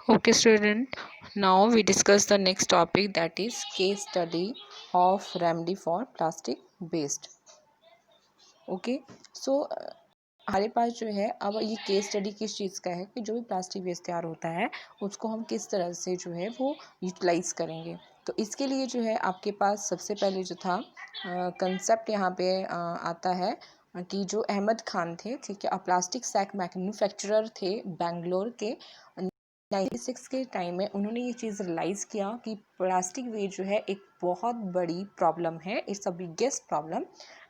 Okay, student. Now we discuss the next topic, that is case study of remedy for plastic waste. Okay, so हमारे पास जो है अब ये case study किस चीज़ का है कि जो भी प्लास्टिक वेस्ट तैयार होता है उसको हम किस तरह से जो है वो यूटिलाइज़ करेंगे। तो इसके लिए जो है आपके पास सबसे पहले जो था कंसेप्ट यहाँ पे आता है कि जो अहमद खान थे, ठीक है, प्लास्टिक सैक मैन्युफैक्चरर थे बेंगलोर के। 96 के टाइम में उन्होंने ये चीज़ रियलाइज़ किया कि प्लास्टिक वेस्ट जो है एक बहुत बड़ी प्रॉब्लम है, it's a biggest problem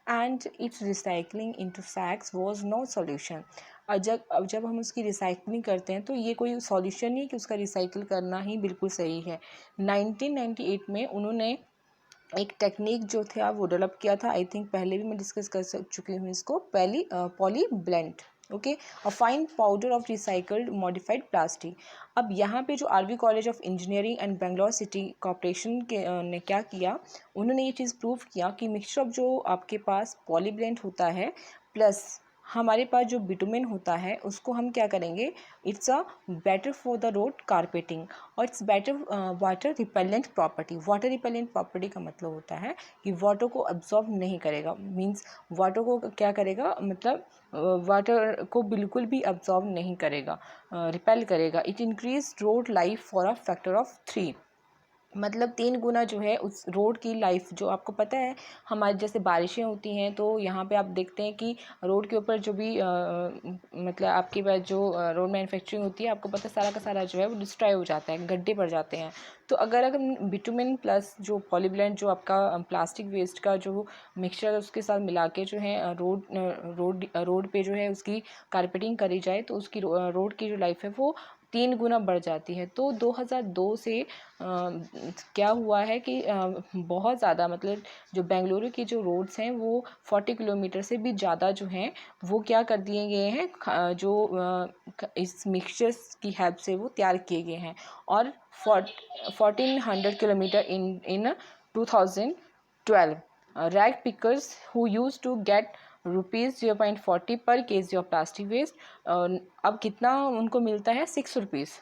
and it's recycling into sacks was no solution. अब जब हम उसकी रिसाइकलिंग करते हैं तो ये कोई सॉल्यूशन नहीं कि उसका रिसाइकिल करना ही बिल्कुल सही है। 1998 में उन्होंने एक टेक्निक जो था वो डेवलप किया था। आई थिंक पहले भी मैं डिस्कस कर चुकी हूँ इसको, पहली poly blend, okay, a fine powder of recycled modified plastic. अब यहाँ पे जो RV college of engineering and Bangalore city corporation के ने क्या किया, उन्होंने ये चीज़ प्रूव किया कि मिक्सचर ऑफ जो आपके पास पॉलीब्लेंड होता है प्लस हमारे पास जो बिटुमेन होता है उसको हम क्या करेंगे, it's a better for the road carpeting और it's better water repellent property. Water repellent property का मतलब होता है कि वाटर को अब्जॉर्ब नहीं करेगा, मीन्स वाटर को क्या करेगा, मतलब वाटर को बिल्कुल भी अब्जॉर्ब नहीं करेगा, रिपेल करेगा। It increase road life for a factor of 3, मतलब 3 गुना जो है उस रोड की लाइफ। जो आपको पता है हमारी जैसे बारिशें होती हैं तो यहाँ पे आप देखते हैं कि रोड के ऊपर जो भी मतलब आपके पास जो रोड मैन्युफैक्चरिंग होती है, आपको पता है सारा का सारा जो है वो डिस्ट्रॉय हो जाता है, गड्ढे पड़ जाते हैं। तो अगर बिटुमेन प्लस जो पॉलीब्लेंड जो आपका प्लास्टिक वेस्ट का जो मिक्सचर है उसके साथ मिला के जो है रोड पे जो है उसकी कारपेटिंग करी जाए तो उसकी रोड की जो लाइफ है वो 3 गुना बढ़ जाती है। तो 2002 से क्या हुआ है कि बहुत ज़्यादा, मतलब जो बेंगलुरु की जो रोड्स हैं वो 40 किलोमीटर से भी ज़्यादा जो हैं वो क्या कर दिए गए हैं, जो इस मिक्सचर्स की हेल्प से वो तैयार किए गए हैं। और 1400 kilometre in 2012 rag pickers who used to get ₹0.40 per KG of plastic waste, अब कितना उनको मिलता है, 6 रुपीज़।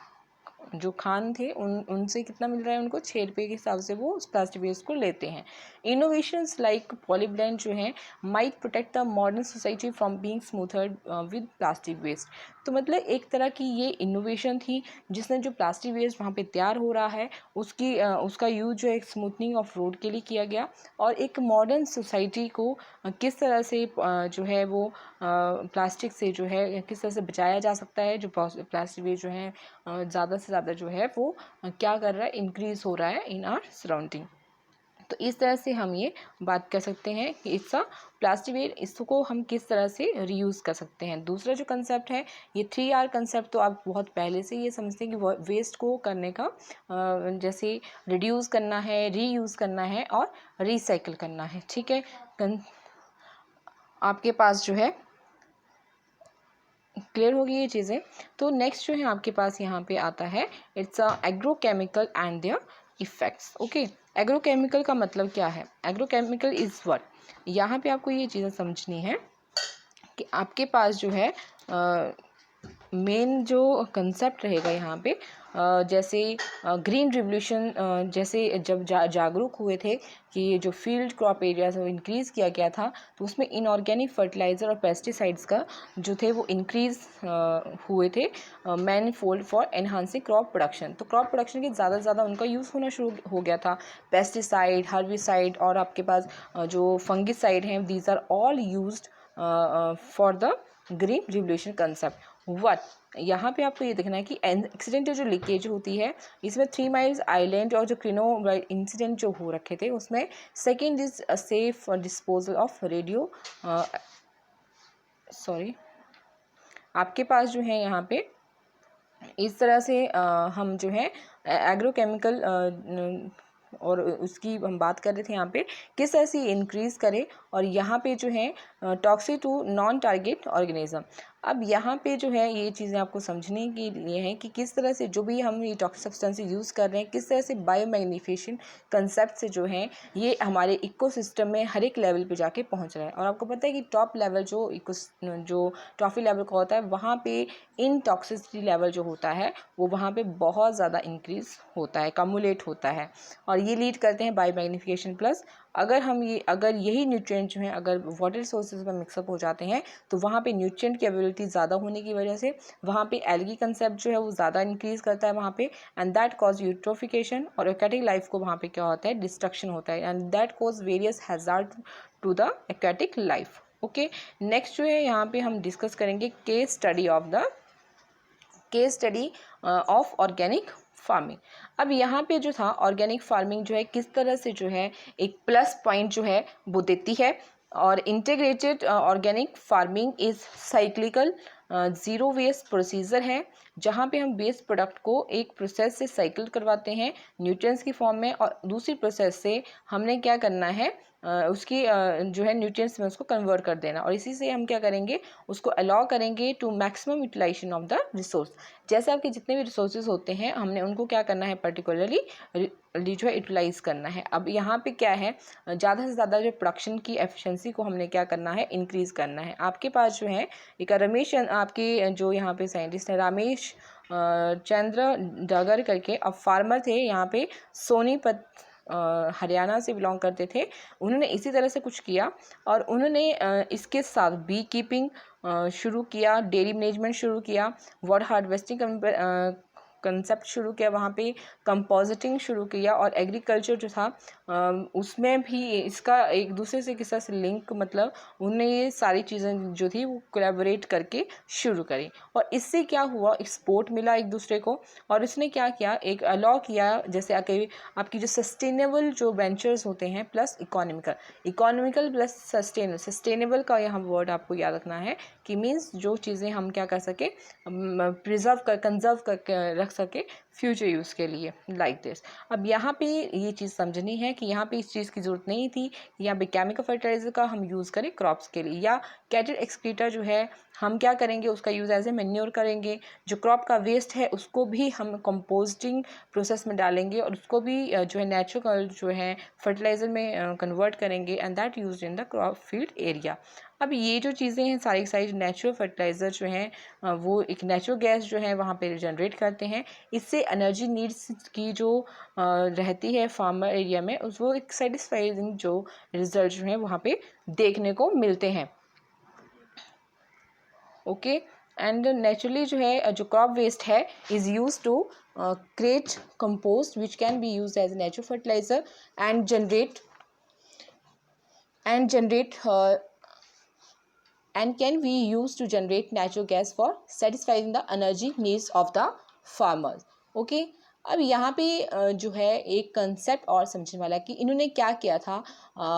जो खान थे उनसे कितना मिल रहा है, उनको 6 रुपये के हिसाब से वो उस प्लास्टिक वेस्ट को लेते हैं। इनोवेशंस लाइक पॉलीब्लेंड जो है might protect the modern society from being smothered with plastic waste. तो मतलब एक तरह की ये इनोवेशन थी जिसने जो प्लास्टिक वेस्ट वहाँ पे तैयार हो रहा है उसका यूज जो है एक स्मूथनिंग ऑफ रोड के लिए किया गया और एक मॉडर्न सोसाइटी को किस तरह से जो है वो प्लास्टिक से जो है किस तरह से बचाया जा सकता है। जो प्लास्टिक वेस्ट जो है ज़्यादा से ज़्यादा जो है वो क्या कर रहा है, इंक्रीज़ हो रहा है इन आवर सराउंडिंग। तो इस तरह से हम ये बात कर सकते हैं कि इसका प्लास्टिक वेस्ट इसको हम किस तरह से रीयूज़ कर सकते हैं। दूसरा जो कंसेप्ट है ये 3R कंसेप्ट, तो आप बहुत पहले से ये समझते हैं कि वेस्ट को करने का जैसे रिड्यूस करना है, रीयूज़ करना है और रिसाइकिल करना है, ठीक है। आपके पास जो है क्लियर होगी ये चीज़ें। तो नेक्स्ट जो है आपके पास यहाँ पे आता है, it's a agrochemical and their effects. Okay, agrochemical का मतलब क्या है, एग्रोकेमिकल इज़ व्हाट। यहाँ पे आपको ये चीज़ें समझनी है कि आपके पास जो है मेन जो कंसेप्ट रहेगा यहाँ पे जैसे ग्रीन रिवोल्यूशन, जैसे जब जागरूक हुए थे कि ये जो फील्ड क्रॉप एरियाज वो इंक्रीज़ किया गया था तो उसमें इनऑर्गेनिक फर्टिलाइज़र और पेस्टिसाइड्स का जो थे वो इंक्रीज़ हुए थे manifold for enhancing crop production. तो क्रॉप प्रोडक्शन के ज़्यादा से ज़्यादा उनका यूज़ होना शुरू हो गया था। पेस्टिसाइड, हर्बिसाइड और आपके पास जो फंगिसाइड हैं, these are all used for the green revolution concept. What, यहाँ पे आपको ये देखना है कि एक्सीडेंटल जो लीकेज होती है इसमें 3 माइल्स आइलैंड और जो क्रिनो इंसिडेंट जो हो रखे थे उसमें second is safe disposal of radio sorry आपके पास जो है यहाँ पे इस तरह से हम जो है एग्रोकेमिकल और उसकी हम बात कर रहे थे यहाँ पे किस तरह से इंक्रीज़ करें। और यहाँ पे जो है toxic to non target organism. अब यहाँ पे जो है ये चीज़ें आपको समझने के लिए हैं कि किस तरह से जो भी हम ये टॉक्सिक सब्सटेंसेस यूज़ कर रहे हैं, किस तरह से बायोमैग्निफिकेशन कंसेप्ट से जो है ये हमारे इकोसिस्टम में हर एक लेवल पे जाके पहुँच रहा है। और आपको पता है कि टॉप लेवल जो टॉफी लेवल का होता है, वहाँ पे इन टॉक्सिसिटी लेवल जो होता है वो वहाँ पे बहुत ज़्यादा इंक्रीज़ होता है, कम्युलेट होता है, और ये लीड करते हैं बायोमैग्निफिकेशन प्लस। अगर यही न्यूट्रिएंट जो हैं अगर वाटर रिसोर्सेज में मिक्सअप हो जाते हैं तो वहाँ पे न्यूट्रिएंट की अवेलेबिलिटी ज़्यादा होने की वजह से वहाँ पे एल्गी कंसेप्ट जो है वो ज़्यादा इंक्रीज़ करता है वहाँ पे, एंड दैट कॉज यूट्रोफिकेशन, और एक्वेटिक लाइफ को वहाँ पे क्या होता है, डिस्ट्रक्शन होता है, and that cause various hazard to the aquatic life. Okay, next जो है यहाँ पे हम डिस्कस करेंगे case study of organic farming. अब यहाँ पे जो था ऑर्गेनिक फार्मिंग जो है किस तरह से जो है एक प्लस पॉइंट जो है वो देती है, और integrated organic farming is cyclical zero waste procedure है, जहाँ पे हम वेस्ट प्रोडक्ट को एक प्रोसेस से साइकिल करवाते हैं न्यूट्रिएंट्स की फॉर्म में, और दूसरी प्रोसेस से हमने क्या करना है उसकी जो है न्यूट्रिएंट्स में उसको कन्वर्ट कर देना, और इसी से हम क्या करेंगे, उसको अलाउ करेंगे to maximum utilisation of the resource. जैसे आपके जितने भी रिसोर्सेज होते हैं हमने उनको क्या करना है, पर्टिकुलरली जो है यूटिलाइज करना है। अब यहाँ पे क्या है, ज़्यादा से ज़्यादा जो प्रोडक्शन की एफिशिएंसी को हमने क्या करना है, इंक्रीज़ करना है। आपके पास जो है एक रमेश, आपके जो यहाँ पे साइंटिस्ट है रमेश चंद्र डगर करके, अब फार्मर थे यहाँ पे सोनीपत, हरियाणा से बिलोंग करते थे। उन्होंने इसी तरह से कुछ किया, और उन्होंने इसके साथ बी कीपिंग शुरू किया, डेयरी मैनेजमेंट शुरू किया, वाटर हार्वेस्टिंग कंसेप्ट शुरू किया, वहाँ पे कंपोजिटिंग शुरू किया, और एग्रीकल्चर जो था उसमें भी इसका एक दूसरे से किस तरह से लिंक, मतलब उन्होंने ये सारी चीज़ें जो थी वो कोलैबोरेट करके शुरू करी, और इससे क्या हुआ, एक्सपोर्ट मिला एक दूसरे को। और इसने क्या किया, एक अलाउ किया, जैसे आपकी जो सस्टेनेबल जो वेंचर्स होते हैं प्लस इकोनॉमिकल प्लस सस्टेनेबल का यहाँ वर्ड आपको याद रखना है कि मीन्स जो चीज़ें हम क्या कर सके, कंजर्व कर रख सके फ्यूचर यूज़ के लिए, लाइक दिस। अब यहाँ पे ये चीज़ समझनी है कि यहाँ पे इस चीज़ की ज़रूरत नहीं थी कि यहाँ पे केमिकल फर्टिलाइज़र का हम यूज़ करें क्रॉप्स के लिए, या कैटेड एक्सक्रीटर जो है हम क्या करेंगे, उसका यूज़ एज ए मैन्योर करेंगे। जो क्रॉप का वेस्ट है उसको भी हम कंपोस्टिंग प्रोसेस में डालेंगे, और उसको भी जो है नेचुरल जो है फर्टिलाइज़र में कन्वर्ट करेंगे, and that used in the crop field area. अब ये जो चीज़ें हैं सारी सारी नेचुरल फर्टिलाइज़र जो हैं वो एक नेचुरल गैस जो है वहाँ पे जनरेट करते हैं। इससे एनर्जी नीड्स की जो रहती है फार्मर एरिया में, उस वो एक सेटिस्फाइंग जो रिजल्ट जो है वहाँ पे देखने को मिलते हैं। ओके, एंड नेचुरली जो है जो क्रॉप वेस्ट है is use to create compost which can be use as natural fertiliser and generate and can be used to generate natural gas for satisfying the energy needs of the farmers. Okay, अब यहाँ पे जो है एक concept और समझने वाला है कि इन्होंने क्या किया था,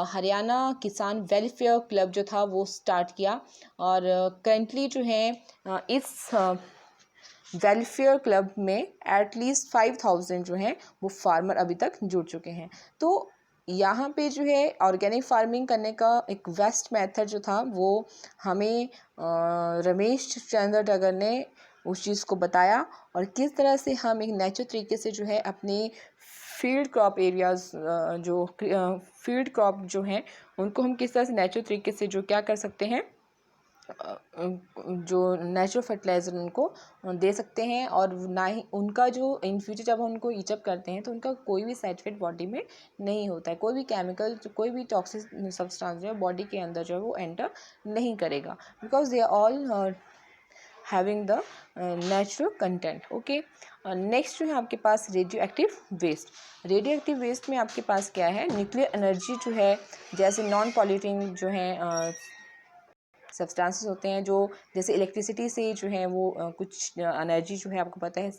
हरियाणा किसान वेलफेयर क्लब जो था वो स्टार्ट किया, और करंटली जो है इस वेलफेयर क्लब में एटलीस्ट 5000 जो हैं वो फार्मर अभी तक जुड़ चुके हैं। तो यहाँ पे जो है ऑर्गेनिक फार्मिंग करने का एक बेस्ट मेथड जो था वो हमें रमेश चंद्र डगर ने उस चीज़ को बताया, और किस तरह से हम एक नेचुरल तरीके से जो है अपने फील्ड क्रॉप एरियाज़ जो फील्ड क्रॉप जो हैं उनको हम किस तरह से नेचुरल तरीके से जो क्या कर सकते हैं, जो नेचुरल फर्टिलाइज़र उनको दे सकते हैं, और ना ही उनका जो इन फ्यूचर जब हम उनको ईचअप करते हैं तो उनका कोई भी साइड इफेक्ट बॉडी में नहीं होता है, कोई भी केमिकल कोई भी टॉक्सिक सब्सटेंस जो है बॉडी के अंदर जो है वो एंटर नहीं करेगा, because they are all having the natural content. Okay, next जो है आपके पास रेडियो एक्टिव वेस्ट में आपके पास क्या है, न्यूक्लियर एनर्जी जो है, जैसे नॉन पॉल्यूटिंग जो है सब्सटेंसेस होते हैं, जो जैसे इलेक्ट्रिसिटी से जो है वो कुछ एनर्जी जो है आपको पता है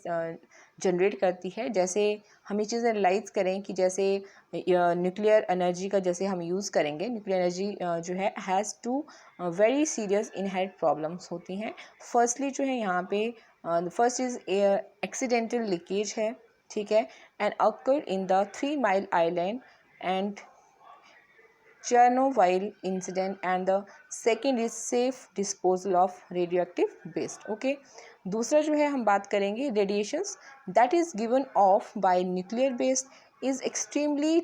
जनरेट करती है। जैसे हम ये चीज़ें रियलाइज़ करें कि जैसे न्यूक्लियर एनर्जी का जैसे हम यूज़ करेंगे, न्यूक्लियर एनर्जी जो है has two very serious inherent problems होती हैं। फर्स्टली जो है यहाँ पे फर्स्ट इज़ एक्सीडेंटल लीकेज है, ठीक है, and occur in the 3 Mile Island, and Chernobyl incident, and the second is safe disposal of radioactive waste. Okay, दूसरा जो है हम बात करेंगे radiations that is given off by nuclear waste is extremely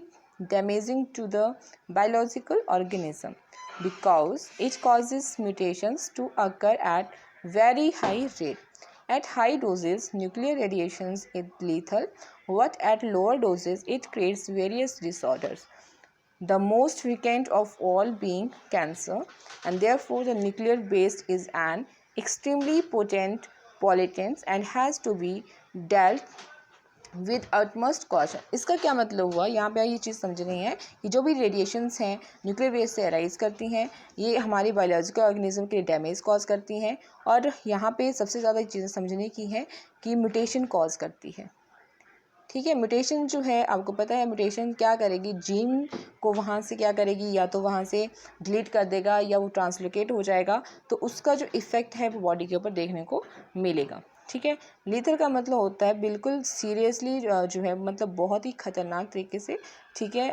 damaging to the biological organism because it causes mutations to occur at very high rate. At high doses, nuclear radiation is lethal, but at lower doses, it creates various disorders. The most frequent of all being cancer, and therefore the nuclear waste is an extremely potent pollutant and has to be dealt with utmost caution. इसका क्या मतलब हुआ, यहाँ पे ये चीज़ समझनी है कि जो भी रेडिएशंस हैं न्यूक्लियर वेस्ट से अराइज करती हैं, ये हमारी बायोलॉजिकल ऑर्गेनिज्म के लिए डैमेज कॉज करती हैं, और यहाँ पे सबसे ज़्यादा चीज़ें समझने की हैं कि म्यूटेशन कॉज करती है। ठीक है, म्यूटेशन जो है आपको पता है म्यूटेशन क्या करेगी, जीन को वहाँ से क्या करेगी, या तो वहाँ से डिलीट कर देगा या वो ट्रांसलोकेट हो जाएगा, तो उसका जो इफ़ेक्ट है वो बॉडी के ऊपर देखने को मिलेगा। ठीक है, लीथल का मतलब होता है बिल्कुल सीरियसली जो है, मतलब बहुत ही ख़तरनाक तरीके से, ठीक है,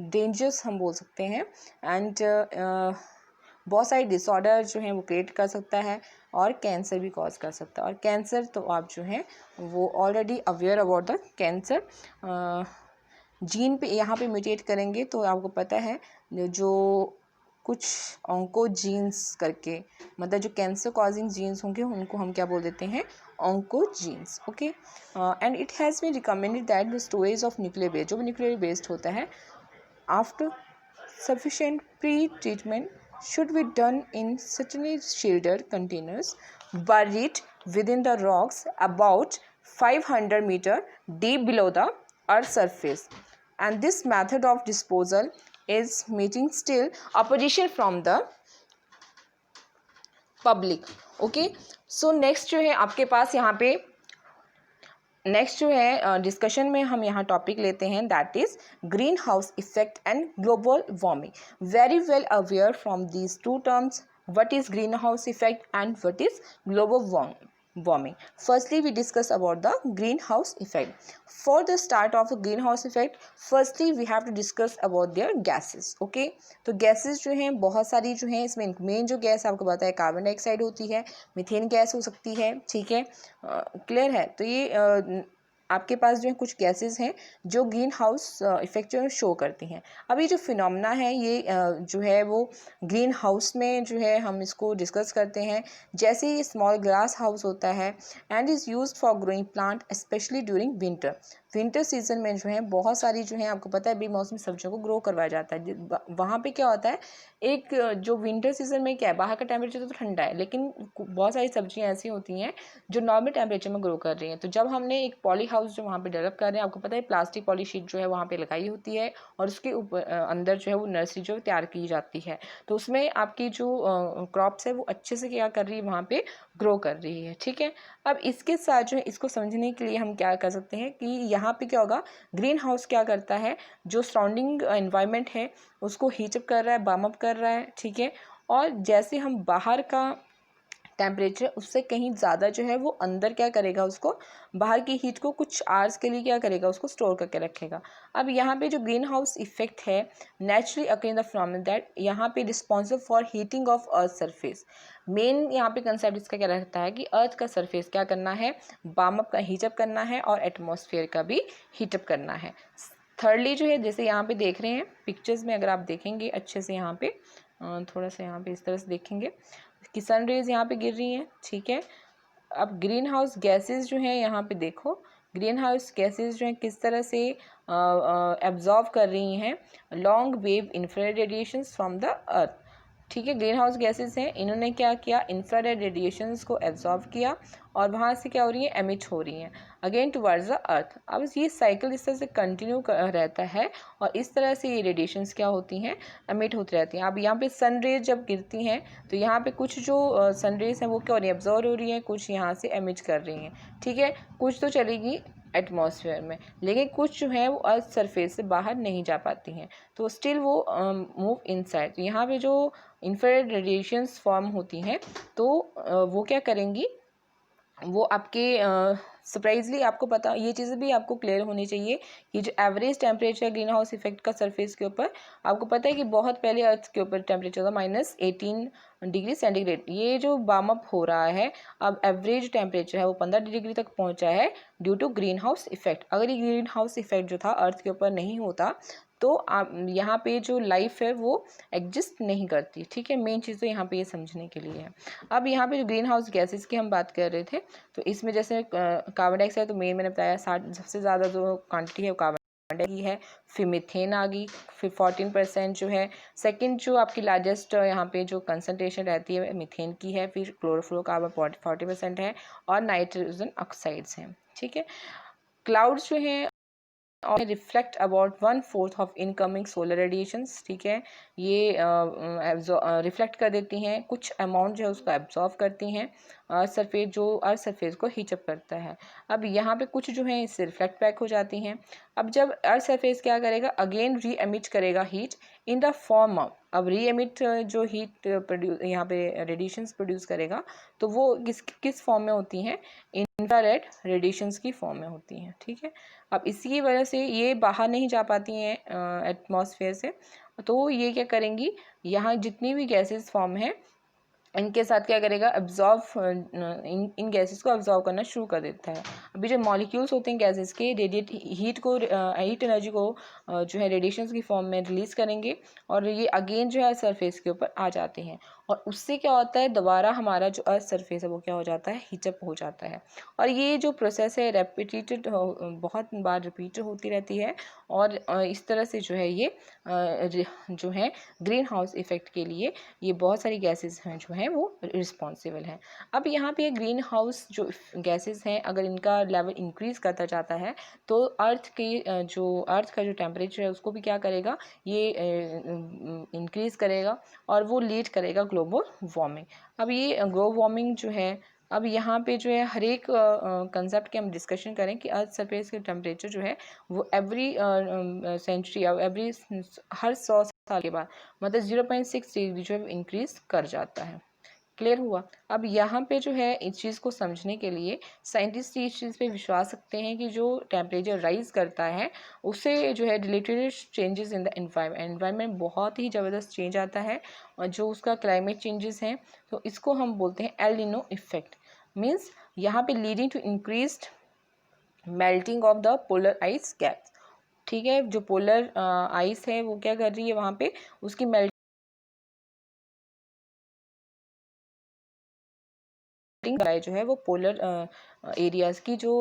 डेंजरस हम बोल सकते हैं, एंड बहुत सारे डिसऑर्डर जो हैं वो क्रिएट कर सकता है और कैंसर भी कॉज कर सकता है। और कैंसर तो आप जो हैं वो already aware about the cancer, gene पे यहाँ पे म्यूटेट करेंगे तो आपको पता है जो कुछ ऑन्कोजीन्स करके, मतलब जो कैंसर कॉजिंग जीन्स होंगे उनको हम क्या बोल देते हैं, oncogenes. Okay, and it has been recommended that the storage of nuclear waste, जो भी न्यूक्लियर वेस्ट होता है, after sufficient pre-treatment should be done in certainly shielded containers buried within the rocks about 500 meter deep below the earth's surface, and this method of disposal is meeting still opposition from the public. Okay, so next जो है आपके पास यहाँ पे next जो है discussion में हम यहाँ टॉपिक लेते हैं, that is green house effect and global warming. Very well aware from these two terms, what is green house effect and what is global warming. Firstly, we discuss about the greenhouse effect. For the start of the greenhouse effect, firstly we have to discuss about their gases. Okay, तो gases जो हैं बहुत सारी जो हैं, इसमें main जो gas आपको पता है कार्बन डाइऑक्साइड होती है, मीथेन गैस हो सकती है। ठीक है, क्लियर है। तो ये आपके पास जो है कुछ गैसेस हैं जो ग्रीन हाउस इफेक्ट जो है शो करती हैं। अब ये जो फिनोमेना है ये जो है वो ग्रीन हाउस में जो है हम इसको डिस्कस करते हैं। जैसे ये स्मॉल ग्लास हाउस होता है and is used for growing plant specially during winter season में जो है बहुत सारी जो है आपको पता है बेमौसमी सब्जियों को ग्रो करवाया जाता है। वहाँ पे क्या होता है, एक जो विंटर सीजन में क्या है, बाहर का टेम्परेचर तो ठंडा है, लेकिन बहुत सारी सब्जियाँ ऐसी होती हैं जो नॉर्मल टेम्परेचर में ग्रो कर रही हैं। तो जब हमने एक पॉली हाउस जो वहाँ पे डेवलप कर रहे हैं, आपको पता है प्लास्टिक पॉली शीट जो है वहाँ पे लगाई होती है और उसके ऊपर अंदर जो है वो नर्सरी जो तैयार की जाती है, तो उसमें आपकी जो क्रॉप्स है वो अच्छे से क्या कर रही है, वहाँ पे ग्रो कर रही है। ठीक है, अब इसके साथ जो है इसको समझने के लिए हम क्या कर सकते हैं कि यहाँ पे क्या होगा, ग्रीन हाउस क्या करता है, जो सराउंडिंग एनवायरनमेंट है उसको हीटअप कर रहा है, वार्म अप कर रहा है। ठीक है, और जैसे हम बाहर का टेम्परेचर उससे कहीं ज़्यादा जो है वो अंदर क्या करेगा, उसको बाहर की हीट को कुछ आवर्स के लिए क्या करेगा, उसको स्टोर करके रखेगा। अब यहाँ पे जो ग्रीन हाउस इफेक्ट है naturally occur in the phenomena that यहाँ पे responsible for heating of earth surface. Main यहाँ पे कंसेप्ट इसका क्या रहता है कि अर्थ का सरफेस क्या करना है, वार्म अप का हीटअप करना है और एटमॉस्फेयर का भी हीटअप करना है। थर्डली जो है जैसे यहाँ पे देख रहे हैं पिक्चर्स में, अगर आप देखेंगे अच्छे से यहाँ पे थोड़ा सा यहाँ पे इस तरह से देखेंगे कि सन रेज यहाँ पे गिर रही हैं। ठीक है, अब ग्रीन हाउस गैसेस जो हैं यहाँ पे देखो, ग्रीन हाउस गैसेस जो हैं किस तरह से एब्जॉर्व कर रही हैं long wave infrared radiations from the earth. ठीक है, ग्रीन हाउस गैसेस हैं, इन्होंने क्या किया, इंफ्रारेड रेडिएशंस को एब्जॉर्व किया और वहाँ से क्या हो रही है, एमिट हो रही हैं अगेन टुवर्ड्स द अर्थ। अब ये साइकिल इस तरह से कंटिन्यू रहता है और इस तरह से ये रेडिएशंस क्या होती हैं, एमिट होती रहती हैं। अब यहाँ पे सन रेज जब गिरती हैं तो यहाँ पे कुछ जो सन रेज हैं वो क्या हो रही है, एब्जॉर्व हो रही हैं, कुछ यहाँ से एमिट कर रही हैं। ठीक है, कुछ तो चलेगी एटमॉस्फेयर में, लेकिन कुछ जो है वो अर्थ सरफेस से बाहर नहीं जा पाती हैं, तो स्टिल वो मूव इनसाइड। तो यहाँ पे जो इंफ्रारेड रेडिएशंस फॉर्म होती हैं तो वो क्या करेंगी, वो आपके सरप्राइजली आपको पता, ये चीज़ें भी आपको क्लियर होनी चाहिए कि जो average temperature green house effect का सरफेस के ऊपर, आपको पता है कि बहुत पहले अर्थ के ऊपर टेम्परेचर था -18 डिग्री सेंटीग्रेड। ये जो वार्म अप हो रहा है, अब एवरेज टेम्परेचर है वो 15 डिग्री तक पहुंचा है due to green house effect. अगर ये ग्रीन हाउस इफेक्ट जो था अर्थ के ऊपर नहीं होता तो आप यहाँ पे जो लाइफ है वो एग्जिस्ट नहीं करती। ठीक है, मेन चीज़ तो यहाँ पे ये समझने के लिए है। अब यहाँ पे जो ग्रीन हाउस गैसेस की हम बात कर रहे थे, तो इसमें जैसे कार्बन डाइऑक्साइड तो मेन मैंने बताया 60 सबसे ज़्यादा जो क्वांटिटी है वो कार्बन की है, फिर मीथेन आ गई, फिर 14% जो है। सेकंड जो आपकी लार्जेस्ट यहाँ पे जो कंसनट्रेशन रहती है मीथेन की है, फिर क्लोरोफ्लोरोकार्बन 40% है, और नाइट्रोजन ऑक्साइड्स हैं। ठीक है, क्लाउड्स जो हैं और reflect about 1/4 of incoming solar radiations. ठीक है, ये रिफ्लेक्ट कर देती हैं, कुछ अमाउंट जो है उसको एब्जॉर्व करती हैं, सरफेस जो अर्थ सरफेस को हीटअप करता है। अब यहाँ पे कुछ जो है इससे रिफ्लेक्ट बैक हो जाती हैं। अब जब अर्थ सरफेस क्या करेगा, अगेन री एमिट करेगा heat in the form of, अब री एमिट जो हीट प्रोड्यूस यहाँ पे रेडिएशंस प्रोड्यूस करेगा, तो वो किस फॉर्म में होती हैं, इंफ्रारेड रेडिएशंस की फॉर्म में होती हैं। ठीक है, अब इसी वजह से ये बाहर नहीं जा पाती हैं एटमॉस्फेयर से, तो ये क्या करेंगी, यहाँ जितनी भी गैसेस फॉर्म है इनके साथ क्या करेगा, अब्जॉर्व इन गैसेस को अब्जॉर्व करना शुरू कर देता है। अभी जो मॉलिक्यूल्स होते हैं गैसेस के, रेडिएट हीट एनर्जी को जो है रेडिएशंस की फॉर्म में रिलीज करेंगे, और ये अगेन जो है सरफेस के ऊपर आ जाते हैं, और उससे क्या होता है, दोबारा हमारा जो अर्थ सरफेस है वो क्या हो जाता है, हीटअप हो जाता है। और ये जो प्रोसेस है रेपिटेटेड, बहुत बार रिपीट होती रहती है, और इस तरह से जो है ये जो है ग्रीन हाउस इफेक्ट के लिए ये बहुत सारी गैसेस हैं जो हैं वो रिस्पॉन्सिबल हैं। अब यहाँ पे ग्रीन हाउस जो गैसेस हैं, अगर इनका लेवल इंक्रीज़ करता जाता है तो अर्थ का जो टेम्परेचर है उसको भी क्या करेगा, ये इंक्रीज़ करेगा, और वो लीड करेगा ग्लोबल वार्मिंग। अब ये ग्लोबल वार्मिंग जो है, अब यहाँ पे जो है हर एक कंसेप्ट की हम डिस्कशन करें कि अर्थ सरफेस के टेम्परेचर जो है वो एवरी सेंचुरी या एवरी हर 100 साल के बाद मतलब 0.6 डिग्री जो है इंक्रीज कर जाता है। क्लियर हुआ। अब यहाँ पे जो है इस चीज़ को समझने के लिए साइंटिस्ट इस चीज़ पे विश्वास रखते हैं कि जो टेम्परेचर राइज करता है उससे जो है related changes in the environment बहुत ही ज़बरदस्त चेंज आता है, और जो उसका क्लाइमेट चेंजेस हैं तो इसको हम बोलते हैं एल निनो इफेक्ट। मीन्स यहाँ पे leading to increased melting of the polar ice caps. ठीक है, जो पोलर आइस है वो क्या कर रही है वहाँ पे, उसकी मेल्टिंग जो है वो पोलर एरियाज़ की जो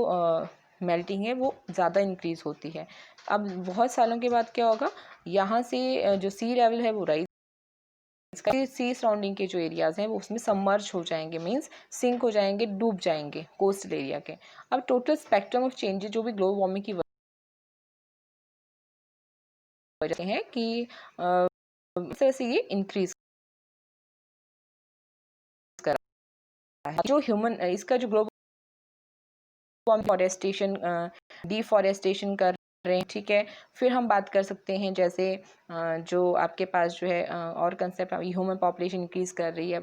मेल्टिंग है वो ज़्यादा इंक्रीज़ होती है। अब बहुत सालों के बाद क्या होगा, यहाँ से जो सी लेवल है वो राइज, सी सराउंडिंग के जो एरियाज़ हैं वो उसमें सबमर्ज हो जाएंगे, मींस सिंक हो जाएंगे, डूब जाएंगे कोस्टल एरिया के। अब टोटल स्पेक्ट्रम ऑफ चेंजेस जो भी ग्लोबल वार्मिंग की वजह से हैं कि इस तरह से ये इंक्रीज कर रहा है। जो ह्यूमन इसका जो ग्लोबल फॉरेस्टेशन डिफॉरेस्टेशन कर रहे हैं। ठीक है, फिर हम बात कर सकते हैं जैसे जो आपके पास जो है और कंसेप्ट, ह्यूमन पॉपुलेशन इंक्रीज़ कर रही है,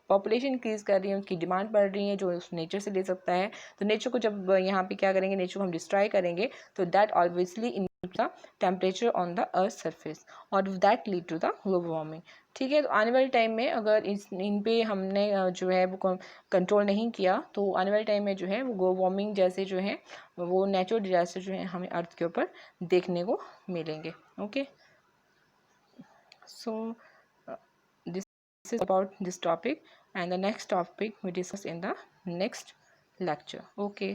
पॉपुलेशन इंक्रीज़ कर रही है, उनकी डिमांड बढ़ रही है जो उस नेचर से ले सकता है, तो नेचर को जब यहाँ पे क्या करेंगे, नेचर को हम डिस्ट्रॉय करेंगे, तो that obviously increase the temperature on the earth surface, और that lead to the global warming. ठीक है, तो आने वाले टाइम में अगर इन पे हमने जो है वो कंट्रोल नहीं किया तो आने वाले टाइम में जो है वो ग्लोबल वार्मिंग जैसे जो है वो नेचुरल डिजास्टर जो है हमें अर्थ के ऊपर देखने को मिलेंगे। Okay, so this is about this topic, and the next topic we discuss in the next lecture. Okay.